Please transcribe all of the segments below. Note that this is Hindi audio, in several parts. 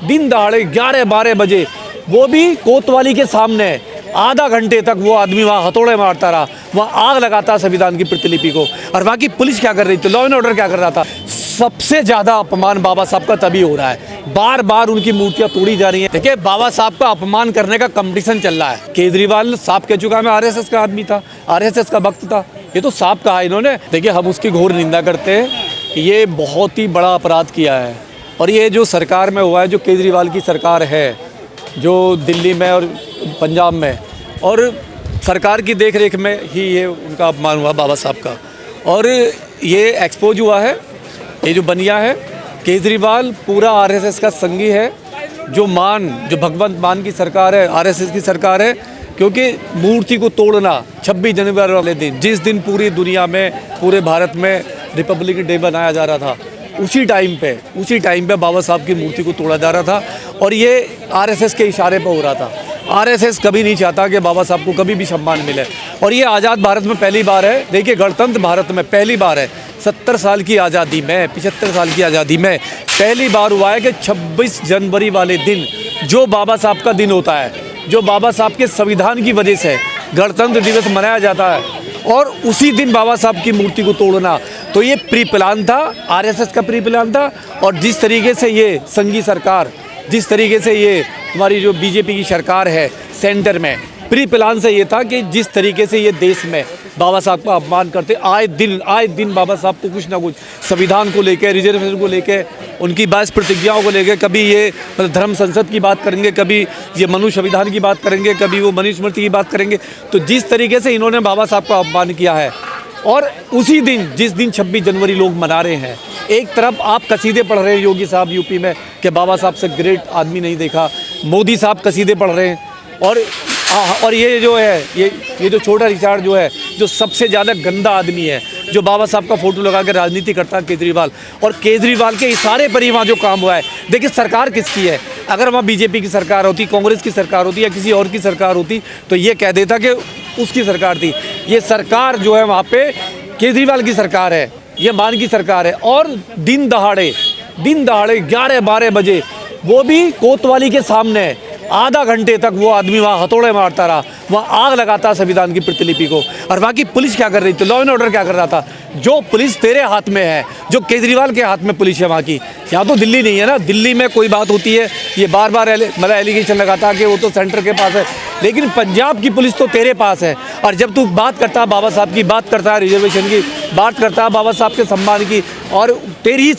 दिन दहाड़े 11-12 बजे, वो भी कोतवाली के सामने आधा घंटे तक वो आदमी वहाँ हथौड़े मारता रहा, वहाँ आग लगाता संविधान की प्रतिलिपि को। और वहाँ की पुलिस क्या कर रही थी, लॉ एंड ऑर्डर क्या कर रहा था। सबसे ज़्यादा अपमान बाबा साहब का तभी हो रहा है, बार बार उनकी मूर्तियाँ तोड़ी जा रही हैं। देखिए, बाबा साहब का अपमान करने का कंपटीशन चल रहा है। केजरीवाल साफ कह चुका है मैं आरएसएस का आदमी था, आरएसएस का भक्त था, ये तो साफ कहा इन्होंने। देखिए, हम उसकी घोर निंदा करते हैं, ये बहुत ही बड़ा अपराध किया है। और ये जो सरकार में हुआ है, जो केजरीवाल की सरकार है, जो दिल्ली में और पंजाब में, और सरकार की देख रेख में ही ये उनका अपमान हुआ बाबा साहब का। और ये एक्सपोज हुआ है, ये जो बनिया है, केजरीवाल पूरा आरएसएस का संगी है। जो भगवंत मान की सरकार है, आरएसएस की सरकार है। क्योंकि मूर्ति को तोड़ना 26 जनवरी वाले दिन, जिस दिन पूरी दुनिया में, पूरे भारत में रिपब्लिक डे बनाया जा रहा था, उसी टाइम पे बाबा साहब की मूर्ति को तोड़ा जा रहा था। और ये आरएसएस के इशारे पर हो रहा था। आरएसएस कभी नहीं चाहता कि बाबा साहब को कभी भी सम्मान मिले। और ये आज़ाद भारत में पहली बार है, देखिए, गणतंत्र भारत में पहली बार है, 70 साल की आज़ादी में, 75 साल की आज़ादी में पहली बार हुआ है कि 26 जनवरी वाले दिन, जो बाबा साहब का दिन होता है, जो बाबा साहब के संविधान की वजह से गणतंत्र दिवस मनाया जाता है, और उसी दिन बाबा साहब की मूर्ति को तोड़ना, तो ये प्री प्लान था, आरएसएस का प्री प्लान था। और जिस तरीके से ये संघी सरकार, जिस तरीके से ये हमारी जो बीजेपी की सरकार है सेंटर में, प्री प्लान से ये था कि जिस तरीके से ये देश में बाबा साहब का अपमान करते, आए दिन बाबा साहब को कुछ ना कुछ संविधान को लेकर, रिजर्वेशन को लेकर, उनकी 22 प्रतिज्ञाओं को लेकर, कभी ये धर्म संसद की बात करेंगे, कभी ये मनु संविधान की बात करेंगे, कभी वो मनुस्मृति की बात करेंगे। तो जिस तरीके से इन्होंने बाबा साहब का अपमान किया है, और उसी दिन, जिस दिन 26 जनवरी लोग मना रहे हैं, एक तरफ आप कसीदे पढ़ रहे हैं योगी साहब यूपी में कि बाबा साहब से ग्रेट आदमी नहीं देखा, मोदी साहब कसीदे पढ़ रहे हैं, और ये जो है, ये जो छोटा रिचार्ड जो है, जो सबसे ज़्यादा गंदा आदमी है, जो बाबा साहब का फ़ोटो लगा के राजनीति करता है, केजरीवाल। और केजरीवाल के इशारे पर ही वहाँ जो काम हुआ है। देखिए, सरकार किसकी है? अगर वहाँ बीजेपी की सरकार होती, कांग्रेस की सरकार होती, या किसी और की सरकार होती, तो ये कह देता कि उसकी सरकार थी। ये सरकार जो है वहाँ पे केजरीवाल की सरकार है, ये मान की सरकार है। और दिन दहाड़े 11-12 बजे, वो भी कोतवाली के सामने आधा घंटे तक वो आदमी वहाँ हथौड़े मारता रहा, वहाँ आग लगाता संविधान की प्रतिलिपि को। और वहाँ की पुलिस क्या कर रही थी, लॉ एंड ऑर्डर क्या कर रहा था। जो पुलिस तेरे हाथ में है, जो केजरीवाल के हाथ में पुलिस है वहाँ की, यहाँ तो दिल्ली नहीं है ना। दिल्ली में कोई बात होती है, ये बार बार मतलब एलिगेशन लगाता कि वो तो सेंटर के पास है, लेकिन पंजाब की पुलिस तो तेरे पास है। और जब तू बात करता है बाबा साहब की, बात करता है रिजर्वेशन की, बात करता है बाबा साहब के सम्मान की, और तेरी ही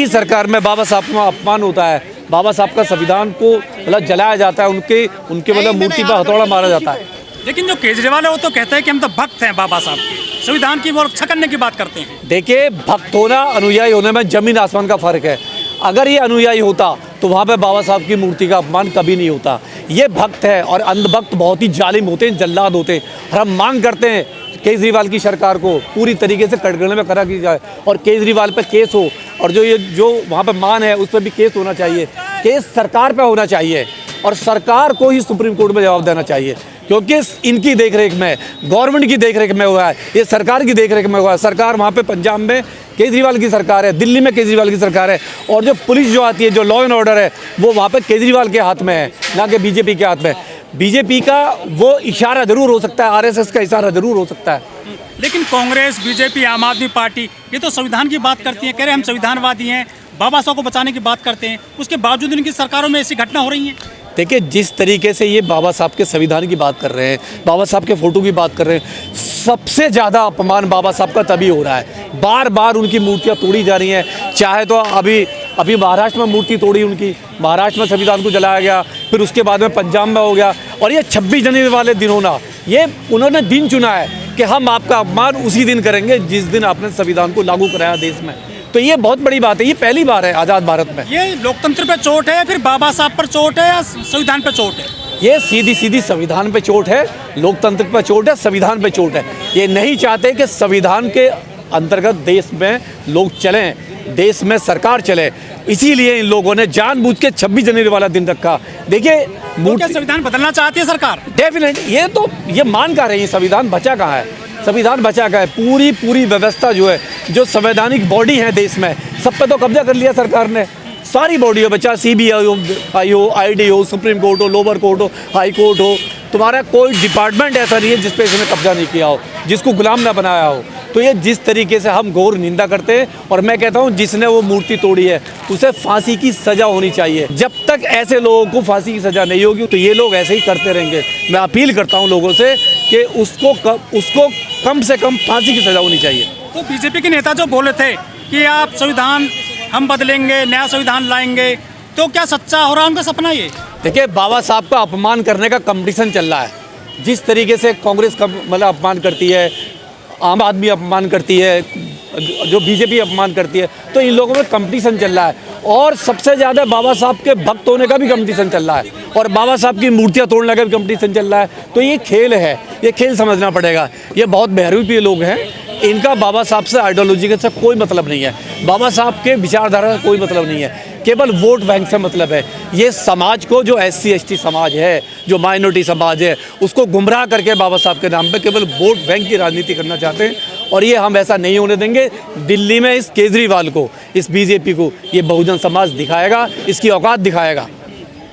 सरकार में बाबा साहब का अपमान होता है, बाबा साहब का संविधान को मतलब जलाया जाता है, उनके मतलब मूर्ति पर हथौड़ा मारा जाता है। लेकिन जो केजरीवाल है वो तो कहता है कि हम तो भक्त हैं बाबा साहब के, संविधान की वो रक्षा करने की बात करते हैं। देखिए, भक्त होना, अनुयायी होने में जमीन आसमान का फ़र्क है। अगर ये अनुयायी होता तो वहाँ पे बाबा साहब की मूर्ति का अपमान कभी नहीं होता। ये भक्त है, और अंधभक्त बहुत ही जालिम होते हैं, जल्लाद होते हैं। और हम मांग करते हैं केजरीवाल की सरकार को पूरी तरीके से कटघरे में करा की जाए, और केजरीवाल पे केस हो, और जो वहाँ पे मान है उस पर भी केस होना चाहिए। केस सरकार पे होना चाहिए, और सरकार को ही सुप्रीम कोर्ट में जवाब देना चाहिए, क्योंकि इनकी देखरेख में, गवर्नमेंट की देखरेख में हुआ है, ये सरकार की देखरेख में हुआ है। सरकार वहाँ पे पंजाब में केजरीवाल की सरकार है, दिल्ली में केजरीवाल की सरकार है, और जो पुलिस जो आती है, जो लॉ एंड ऑर्डर है, वो वहाँ पे केजरीवाल के हाथ में है, ना कि बीजेपी के हाथ में। बीजेपी का वो इशारा जरूर हो सकता है, आरएसएस का इशारा जरूर हो सकता है, लेकिन कांग्रेस, बीजेपी, आम आदमी पार्टी ये तो संविधान की बात करती है, कह रहे हम संविधानवादी हैं, बाबा साहब को बचाने की बात करते हैं, उसके बावजूद इनकी सरकारों में ऐसी घटना हो रही हैं। देखिए, जिस तरीके से ये बाबा साहब के संविधान की बात कर रहे हैं, बाबा साहब के फ़ोटो की बात कर रहे हैं, सबसे ज़्यादा अपमान बाबा साहब का तभी हो रहा है। बार बार उनकी मूर्तियाँ तोड़ी जा रही हैं। चाहे तो अभी महाराष्ट्र में मूर्ति तोड़ी उनकी, महाराष्ट्र में संविधान को जलाया गया, फिर उसके बाद में पंजाब में हो गया। और ये 26 जनवरी वाले दिन होना, ये उन्होंने दिन चुना है कि हम आपका अपमान उसी दिन करेंगे जिस दिन आपने संविधान को लागू कराया देश में। तो ये बहुत बड़ी बात है, ये पहली बार है आज़ाद भारत में। ये लोकतंत्र पे चोट है या फिर बाबा साहब पर चोट है या संविधान पे चोट है? ये सीधी संविधान पे चोट है, लोकतंत्र पे चोट है, संविधान पे चोट है। ये नहीं चाहते कि संविधान के अंतर्गत देश में लोग चलें, देश में सरकार चले, इसीलिए इन लोगों ने जानबूझ के 26 जनवरी वाला दिन रखा। देखिए, क्या संविधान बदलना चाहती है सरकार? डेफिनेट, ये मान कर रही है, संविधान बचा कहाँ है, संविधान बचा का है। पूरी व्यवस्था जो है, जो संवैधानिक बॉडी है देश में, सब पे तो कब्जा कर लिया सरकार ने। सारी बॉडी हो, बच्चा CBI हो, ID हो, सुप्रीम कोर्ट हो, लोअर कोर्ट हो, हाई कोर्ट हो, तुम्हारा कोई डिपार्टमेंट ऐसा नहीं है जिस पे इसने कब्जा नहीं किया हो, जिसको गुलाम ना बनाया हो। तो ये जिस तरीके से हम घोर निंदा करते हैं, और मैं कहता हूँ जिसने वो मूर्ति तोड़ी है उसे फांसी की सज़ा होनी चाहिए। जब तक ऐसे लोगों को फांसी की सज़ा नहीं होगी तो ये लोग ऐसे ही करते रहेंगे। मैं अपील करता हूँ लोगों से कि उसको कम से कम फांसी की सज़ा होनी चाहिए। तो बीजेपी के नेता जो बोले थे कि आप संविधान हम बदलेंगे, नया संविधान लाएंगे, तो क्या सच्चा हो रहा है उनका सपना ये? देखिए, बाबा साहब का अपमान करने का कंपटीशन चल रहा है। जिस तरीके से कांग्रेस का मतलब अपमान करती है, आम आदमी अपमान करती है, जो बीजेपी अपमान करती है, तो इन लोगों में कंपटीशन चल रहा है। और सबसे ज़्यादा बाबा साहब के भक्त होने का भी कंपटीशन चल रहा है, और बाबा साहब की मूर्तियाँ तोड़ने का भी कंपटीशन चल रहा है। तो ये खेल है, ये खेल समझना पड़ेगा। ये बहुत बहरूपीय लोग हैं, इनका बाबा साहब से आइडियोलॉजी से कोई मतलब नहीं है, बाबा साहब के विचारधारा से कोई मतलब नहीं है, केवल वोट बैंक से मतलब है। ये समाज को, जो SC ST समाज है, जो माइनॉरिटी समाज है, उसको गुमराह करके बाबा साहब के नाम पे केवल वोट बैंक की राजनीति करना चाहते हैं, और ये हम ऐसा नहीं होने देंगे। दिल्ली में इस केजरीवाल को, इस BJP को ये बहुजन समाज दिखाएगा, इसकी औकात दिखाएगा।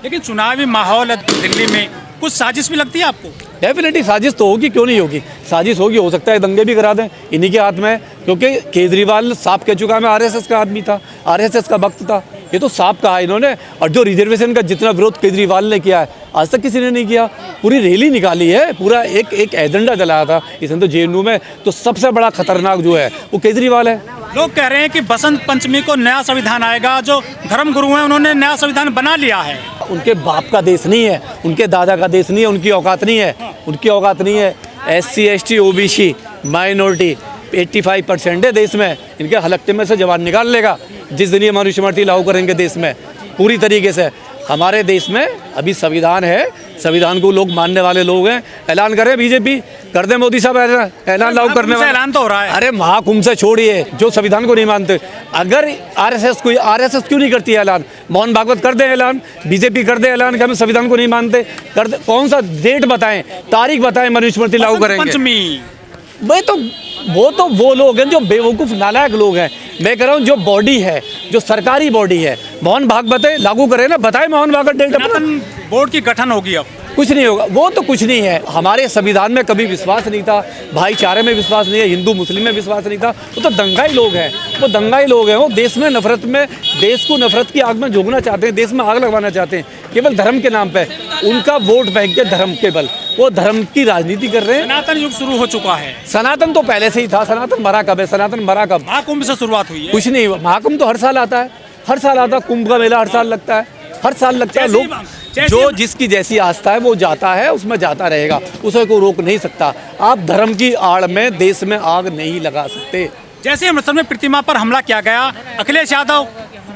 लेकिन चुनावी माहौल है दिल्ली में, कुछ साजिश भी लगती है आपको? डेफिनेटली साजिश तो होगी, क्यों नहीं होगी, साजिश होगी। हो सकता है दंगे भी करा दें, इन्हीं के हाथ में है, क्योंकि केजरीवाल साफ कह चुका है मैं RSS का आदमी था, RSS का भक्त था, ये तो साफ कहा इन्होंने। और जो रिजर्वेशन का जितना विरोध केजरीवाल ने किया है, आज तक किसी ने नहीं किया। पूरी रैली निकाली है, पूरा एक एजेंडा चलाया था इसने तो JNU में। तो सबसे बड़ा खतरनाक जो है वो केजरीवाल है। लोग कह रहे हैं कि बसंत पंचमी को नया संविधान आएगा, जो धर्म गुरु हैं उन्होंने नया संविधान बना लिया है। उनके बाप का देश नहीं है, उनके दादा का देश नहीं है, उनकी औकात नहीं है, उनकी औकात नहीं है। SC ST OBC माइनॉरिटी 85% है देश में, इनके हलक्टे में से जवान निकाल लेगा जिस दिन ये मनुस्मृति लागू करेंगे देश में पूरी तरीके से। हमारे देश में अभी संविधान है, संविधान को लोग मानने वाले लोग हैं। ऐलान करें BJP, कर दे मोदी साहब ऐलान लागू करने वाला। ऐलान तो हो रहा है। अरे महाकुंभ से छोड़िए, जो संविधान को नहीं मानते। अगर RSS क्यों नहीं करती है ऐलान? मोहन भागवत कर दे ऐलान, BJP कर दे ऐलान कि हम संविधान को नहीं मानते, कर दे। कौन सा डेट बताएं, तारीख बताएं, मनुस्मृति लागू करेंगे। पंचमी भाई तो वो लोग हैं जो बेवकूफ़ नालायक लोग हैं। मैं कह रहा हूँ जो बॉडी है, जो सरकारी बॉडी है, मोहन भागवत है, लागू करें ना, बताएं मोहन भागवत डेट। बोर्ड की गठन होगी, अब कुछ नहीं होगा, वो तो कुछ नहीं है। हमारे संविधान में कभी विश्वास नहीं था, भाईचारे में विश्वास नहीं है, हिंदू मुस्लिम में विश्वास नहीं था। वो तो दंगाई लोग हैं, वो दंगाई लोग हैं। वो देश में नफरत में, देश को नफरत की आग में झोंकना चाहते हैं, देश में आग लगवाना चाहते हैं, केवल धर्म के नाम पे। उनका वोट बैंक के धर्म, केवल वो धर्म की राजनीति कर रहे हैं। सनातन युग शुरू हो चुका है। सनातन तो पहले से ही था। सनातन मरा कब है? सनातन मरा कब? महाकुंभ से शुरुआत हुई है। कुछ नहीं, महाकुंभ तो हर साल आता है, हर साल आता है। कुंभ का मेला हर साल लगता है, हर साल लगता है। लोग जो जिसकी जैसी आस्था है वो जाता है, उसमें जाता रहेगा, उसे कोई रोक नहीं सकता। आप धर्म की आड़ में देश में आग नहीं लगा सकते। जैसे अमृतसर में प्रतिमा पर हमला किया गया, अखिलेश यादव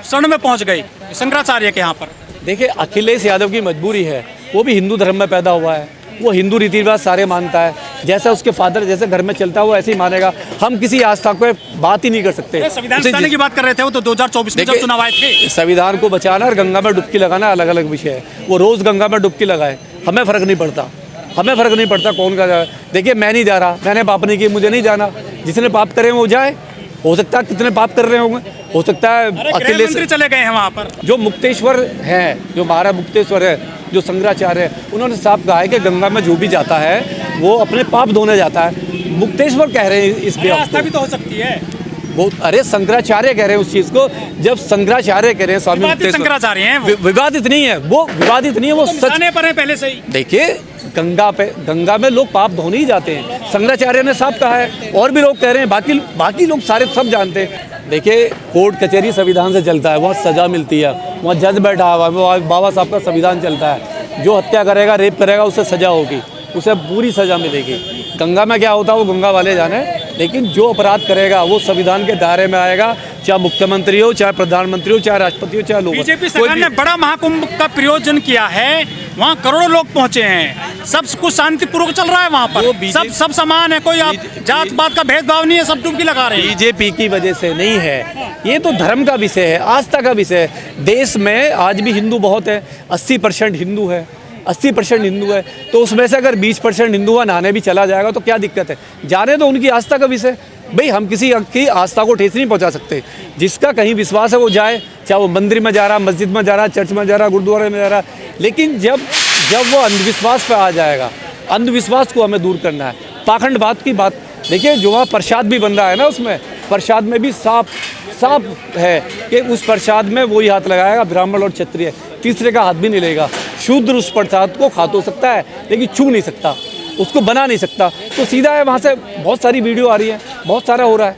शरण में पहुंच गए शंकराचार्य के यहाँ पर। देखिए, अखिलेश यादव की मजबूरी है, वो भी हिंदू धर्म में पैदा हुआ है, वो हिंदू रीति रिवाज सारे मानता है, जैसा उसके फादर जैसे घर में चलता है वो ऐसे ही मानेगा। हम किसी आस्था को बात ही नहीं कर सकते। संविधान बचाने की बात कर रहे थे वो तो 2024 में जब चुनाव आए थे। संविधान को बचाना और गंगा में डुबकी लगाना अलग अलग विषय है। वो रोज़ गंगा में डुबकी लगाए, हमें फ़र्क नहीं पड़ता, हमें फ़र्क नहीं पड़ता कौन का जाए। देखिए, मैं नहीं जा रहा, मैंने पाप नहीं किया, मुझे नहीं जाना। जिसने पाप करे वो जाए। हो सकता है कितने पाप कर रहे होंगे, हो सकता है अखिलेश चले गए हैं वहाँ पर। जो मुक्तेश्वर हैं, जो महाराज मुक्तेश्वर है, जो शंकराचार्य है, उन्होंने साफ कहा है कि गंगा में जो भी जाता है वो अपने पाप धोने जाता है। मुक्तेश्वर कह रहे हैं इस पे, आस्था भी तो हो सकती है वो। अरे शंकराचार्य कह रहे हैं उस चीज़ को। जब शंकराचार्य कह रहे हैं, स्वामी शंकराचार्य हैं, विवादित नहीं है वो, विवादित नहीं है वो, सच पर है पहले से ही। देखिए, गंगा में लोग पाप धोने ही जाते हैं, शंकराचार्य ने साफ कहा है, और भी लोग कह रहे हैं, बाकी लोग सारे सब जानते हैं। देखिए, कोर्ट कचहरी संविधान से चलता है, वहाँ सज़ा मिलती है, वहाँ जज बैठा हुआ है, वो बाबा साहब का संविधान चलता है। जो हत्या करेगा, रेप करेगा, उसे सज़ा होगी, उसे पूरी सज़ा मिलेगी। गंगा में क्या होता है वो गंगा वाले जाने, लेकिन जो अपराध करेगा वो संविधान के दायरे में आएगा, चाहे मुख्यमंत्री हो, चाहे प्रधानमंत्री हो, चाहे राष्ट्रपति हो, चाहे लोग। बीजेपी सरकार ने बड़ा महाकुंभ का प्रयोजन किया है, वहाँ करोड़ों लोग पहुँचे हैं, सब कुछ शांतिपूर्वक चल रहा है वहाँ पर, सब समान है, कोई जात पात का भेदभाव नहीं है, सब डुबकी लगा रहे हैं। बीजेपी की वजह से नहीं है, ये तो धर्म का विषय है, आस्था का विषय है। देश में आज भी हिंदू बहुत है, 80% हिंदू है, 80% हिंदू है, तो उसमें से अगर 20% हिंदू नहाने भी चला जाएगा तो क्या दिक्कत है? जाने तो उनकी आस्था का विषय, भाई हम किसी की आस्था को ठेस नहीं पहुंचा सकते। जिसका कहीं विश्वास है वो जाए, चाहे वो मंदिर में जा रहा, मस्जिद में जा रहा, चर्च में जा रहा, गुरुद्वारे में जा रहा। लेकिन जब वो अंधविश्वास पे आ जाएगा, अंधविश्वास को हमें दूर करना है। पाखंडवाद की बात देखिए, जो वहाँ प्रसाद भी बन रहा है ना, उसमें प्रसाद में भी साफ है कि उस प्रसाद में वही हाथ लगाएगा ब्राह्मण और क्षत्रिय, तीसरे का हाथ भी नहीं लेगा। शूद्र उस प्रसाद को खा तो सकता है लेकिन छू नहीं सकता, उसको बना नहीं सकता। तो सीधा है, वहाँ से बहुत सारी वीडियो आ रही है, बहुत सारा हो रहा है।